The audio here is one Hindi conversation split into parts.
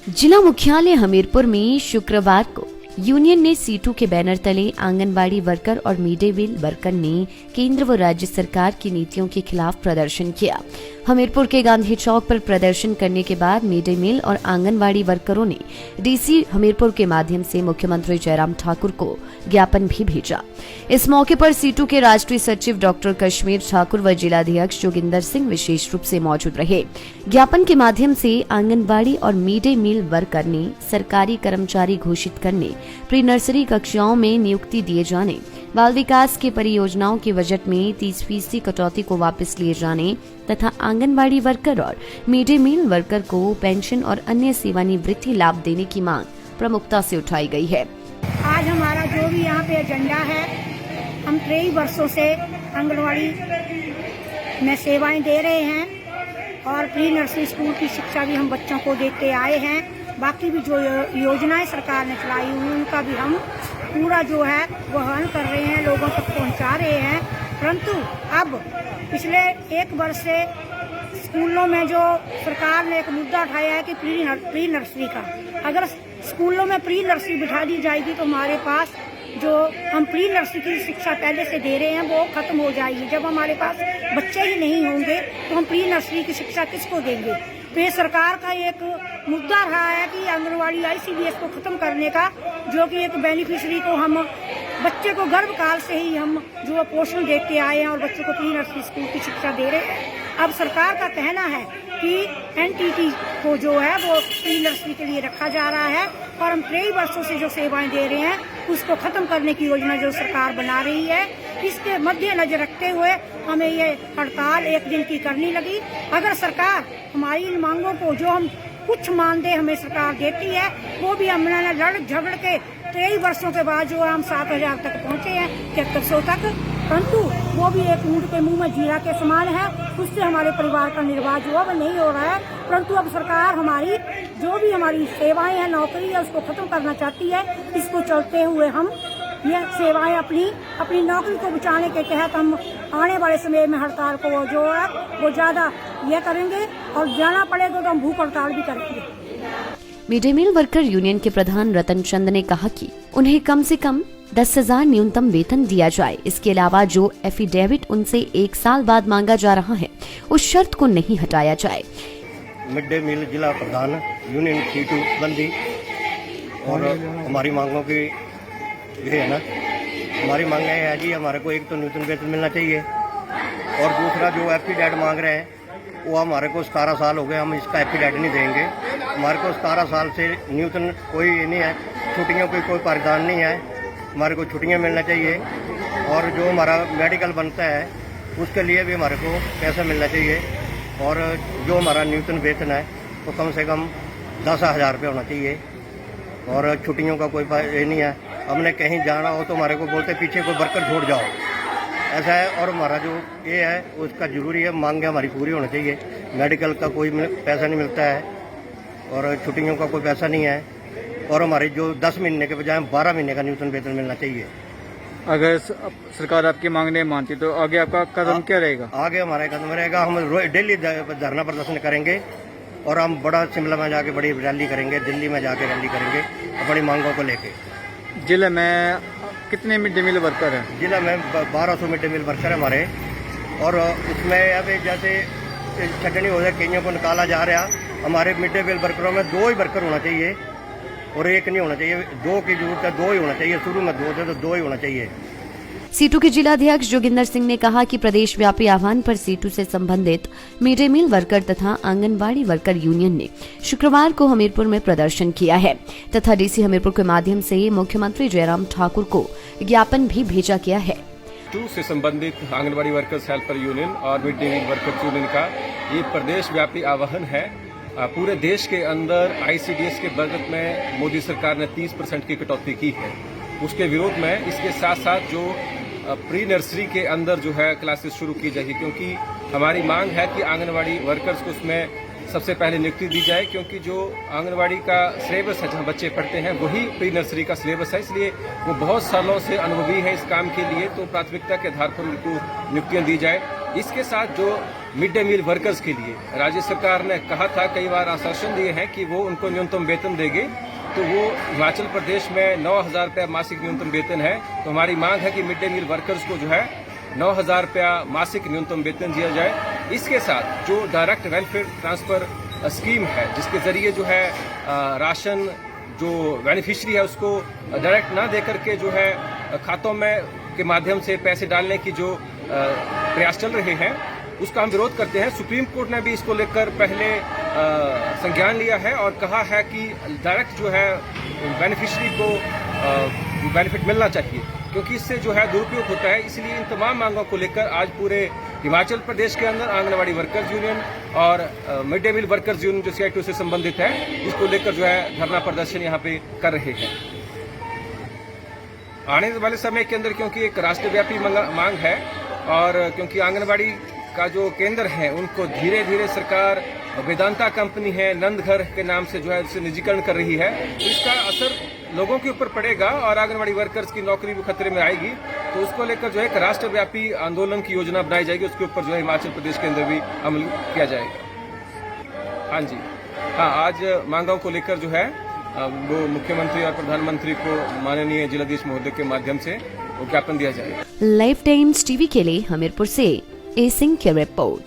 जिला मुख्यालय हमीरपुर में शुक्रवार को यूनियन ने C2 के बैनर तले आंगनबाड़ी वर्कर और मिड डे मील वर्कर ने केंद्र व राज्य सरकार की नीतियों के खिलाफ प्रदर्शन किया। हमीरपुर के गांधी चौक पर प्रदर्शन करने के बाद मिड डे मील और आंगनबाड़ी वर्करों ने DC हमीरपुर के माध्यम से मुख्यमंत्री जयराम ठाकुर को ज्ञापन भी भेजा। इस मौके पर C2 के राष्ट्रीय सचिव डॉक्टर कश्मीर ठाकुर व जिलाध्यक्ष जोगिंदर सिंह विशेष रूप से मौजूद रहे। ज्ञापन के माध्यम से आंगनबाड़ी और मिड डे मील वर्कर ने सरकारी कर्मचारी घोषित करने, प्री नर्सरी कक्षाओं में नियुक्ति दिए जाने, बाल विकास की परियोजनाओं के बजट में 30% कटौती को वापस लिए जाने तथा आंगनबाड़ी वर्कर और मिड डे मील वर्कर को पेंशन और अन्य सेवानिवृत्ति लाभ देने की मांग प्रमुखता से उठाई गई है। आज हमारा जो भी यहाँ पे एजेंडा है, हम 23 वर्षों से आंगनबाड़ी में सेवाएं दे रहे हैं और प्री नर्सरी स्कूल की शिक्षा भी हम बच्चों को देते आए हैं। बाकी भी जो योजनाएं सरकार ने चलाई हुई उनका भी हम पूरा जो है वो हल कर रहे हैं, लोगों तक पहुंचा रहे हैं। परंतु अब पिछले 1 वर्ष से स्कूलों में जो सरकार ने एक मुद्दा उठाया है कि प्री नर्सरी का, अगर स्कूलों में प्री नर्सरी बिठा दी जाएगी तो हमारे पास जो हम प्री नर्सरी की शिक्षा पहले से दे रहे हैं वो खत्म हो जाएगी। जब हमारे पास बच्चे ही नहीं होंगे तो हम प्री नर्सरी की शिक्षा किसको देंगे? तो ये सरकार का एक मुद्दा रहा है कि आंगनबाड़ी ICDS को खत्म करने का, जो कि एक बेनिफिशरी को हम बच्चे को गर्भकाल से ही हम जो पोषण देते आए हैं और बच्चों को प्री नर्सरी स्कूल की शिक्षा दे रहे हैं। अब सरकार का कहना है कि NTT को जो है वो प्री नर्सरी के लिए रखा जा रहा है और हम 23 वर्षों से जो सेवाएं दे रहे हैं उसको खत्म करने की योजना जो सरकार बना रही है, इसके मद्देनजर रखते हुए हमें ये हड़ताल 1 दिन की करनी लगी। अगर सरकार हमारी इन मांगों को, जो हम कुछ मानदेय हमें सरकार देती है, वो भी हमने लड़ झगड़ के 23 वर्षों के बाद जो हम 7,000 तक पहुँचे हैं, 7300 तक, परंतु वो भी एक ऊँट के मुंह में जीरा के समान है। उससे हमारे परिवार का निर्वाह जो है नहीं हो रहा है। परंतु अब सरकार हमारी जो भी हमारी सेवाएं हैं, नौकरी है, उसको खत्म करना चाहती है। इसको चलते हुए हम ये सेवाएं अपनी नौकरी को बचाने के तहत हम आने वाले समय में हड़ताल को जो है वो ज्यादा ये करेंगे और जाना पड़ेगा तो हम भूख हड़ताल भी करेंगे। Mid day meal worker union के प्रधान रतन चंद ने कहा कि उन्हें कम से कम 10,000 न्यूनतम वेतन दिया जाए। इसके अलावा जो एफिडेविट उनसे 1 साल बाद मांगा जा रहा है उस शर्त को नहीं हटाया जाए। मिड डे मील जिला प्रधान यूनियन C2 बंदी और हमारी मांगों की ये है ना, हमारी मांग है जी, हमारे को एक तो न्यूनतम वेतन मिलना चाहिए और दूसरा जो एफिडेविट मांग रहे हैं वो हमारे को 17 साल हो गए, हम इसका एफिडेविट नहीं देंगे। हमारे को 17 साल से न्यूनतम कोई नहीं है, छुट्टियों की कोई प्रावधान नहीं है, हमारे को छुट्टियां मिलना चाहिए और जो हमारा मेडिकल बनता है उसके लिए भी हमारे को पैसा मिलना चाहिए और जो हमारा न्यूनतम वेतन है वो कम से कम 10,000 रुपये होना चाहिए और छुट्टियों का कोई ये नहीं है। हमने कहीं जाना हो तो हमारे को बोलते पीछे कोई वर्कर छोड़ जाओ, ऐसा है। और हमारा जो ये है उसका जरूरी है, मांगे हमारी पूरी होनी चाहिए। मेडिकल का कोई पैसा नहीं मिलता है और छुट्टियों का कोई पैसा नहीं है और हमारी जो 10 महीने के बजाय 12 महीने का न्यूनतम वेतन मिलना चाहिए। अगर सरकार आपकी मांग नहीं मानती तो आगे आपका कदम क्या रहेगा? आगे हमारा कदम रहेगा, हम डेली धरना प्रदर्शन करेंगे और हम बड़ा शिमला में जाके बड़ी रैली करेंगे, दिल्ली में जाके रैली करेंगे अपनी मांगों को लेके। जिले में कितने मिड डे मील वर्कर हैं? जिला में 1200 मिड डे मील वर्कर है हमारे और उसमें अब जैसे छटनी हो जाए, कईयों को निकाला जा रहा। हमारे मिड डे मील वर्करों में 2 ही वर्कर होना चाहिए और 1 नहीं होना चाहिए। 2 की जरूरत है, 2 ही होना चाहिए। शुरू में 2 थे तो 2 ही होना चाहिए। C2 के जिलाध्यक्ष जोगिंदर सिंह ने कहा कि प्रदेश व्यापी आह्वान पर C2 से संबंधित मिड डे मील वर्कर तथा आंगनबाड़ी वर्कर यूनियन ने शुक्रवार को हमीरपुर में प्रदर्शन किया है तथा DC हमीरपुर के माध्यम से मुख्यमंत्री जयराम ठाकुर को ज्ञापन भी भेजा गया है। C2 से संबंधित आंगनबाड़ी वर्कर्स हेल्पर यूनियन और mid day meal workers union का ये प्रदेश व्यापी आह्वान है। पूरे देश के अंदर ICDS के बजट में मोदी सरकार ने 30% की कटौती की है, उसके विरोध में इसके साथ साथ जो प्री नर्सरी के अंदर जो है क्लासेस शुरू की जाएगी, क्योंकि हमारी मांग है कि आंगनबाड़ी वर्कर्स को उसमें सबसे पहले नियुक्ति दी जाए, क्योंकि जो आंगनबाड़ी का सिलेबस है जहाँ बच्चे पढ़ते हैं वही प्री नर्सरी का सिलेबस है, इसलिए वो बहुत सालों से अनुभवी है इस काम के लिए। तो प्राथमिकता के आधार पर उनको नियुक्तियाँ दी जाए। इसके साथ जो मिड डे मील वर्कर्स के लिए राज्य सरकार ने कहा था, कई बार आश्वासन दिए हैं कि वो उनको न्यूनतम वेतन देंगे, तो वो हिमाचल प्रदेश में 9,000 रुपया मासिक न्यूनतम वेतन है। तो हमारी मांग है कि मिड डे मील वर्कर्स को जो है 9,000 रुपया मासिक न्यूनतम वेतन दिया जाए। इसके साथ जो डायरेक्ट वेलफेयर ट्रांसफर स्कीम है, जिसके जरिए जो है राशन जो बेनिफिशियरी है उसको डायरेक्ट ना दे करके जो है खातों में के माध्यम से पैसे डालने की जो प्रयास चल रहे हैं, उसका हम विरोध करते हैं। सुप्रीम कोर्ट ने भी इसको लेकर पहले संज्ञान लिया है और कहा है कि डायरेक्ट जो है बेनिफिशियरी को बेनिफिट मिलना चाहिए, क्योंकि इससे जो है दुरुपयोग होता है। इसलिए इन तमाम मांगों को लेकर आज पूरे हिमाचल प्रदेश के अंदर आंगनबाड़ी वर्कर्स यूनियन और mid day meal workers union जो CITU से संबंधित है, इसको लेकर जो है धरना प्रदर्शन यहाँ पे कर रहे हैं। आने वाले समय के अंदर क्योंकि एक राष्ट्रव्यापी मांग है और क्योंकि आंगनबाड़ी का जो केंद्र है उनको धीरे धीरे सरकार वेदांता कंपनी है नंदघर के नाम से जो है उसे निजीकरण कर रही है, तो इसका असर लोगों के ऊपर पड़ेगा और आंगनबाड़ी वर्कर्स की नौकरी भी खतरे में आएगी। तो उसको लेकर जो है एक राष्ट्रव्यापी आंदोलन की योजना बनाई जाएगी, उसके ऊपर जो है हिमाचल प्रदेश के अंदर भी अमल किया जाएगा। हाँ जी, हाँ, आज मांगों को लेकर जो है वो मुख्यमंत्री और प्रधानमंत्री को माननीय जिलाधीश महोदय के माध्यम से वो ज्ञापन दिया जाएगा। लाइफ टाइम्स टीवी के लिए हमीरपुर से ए सिंह की रिपोर्ट।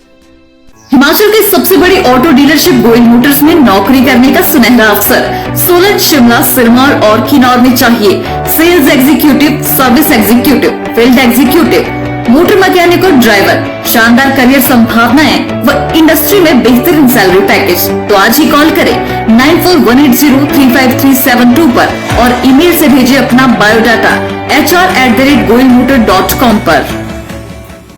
हिमाचल के सबसे बड़ी ऑटो डीलरशिप गोयल मोटर्स में नौकरी करने का सुनहरा अवसर सोलन, शिमला, सिरमौर और किन्नौर में चाहिए sales executive, service executive, field executive, motor mechanic और ड्राइवर। शानदार करियर संभावनाएं व इंडस्ट्री में बेहतरीन सैलरी पैकेज। तो आज ही कॉल करें 9418035372 पर और ईमेल से भेजिए अपना बायोडाटा HR@goilmotor.com पर।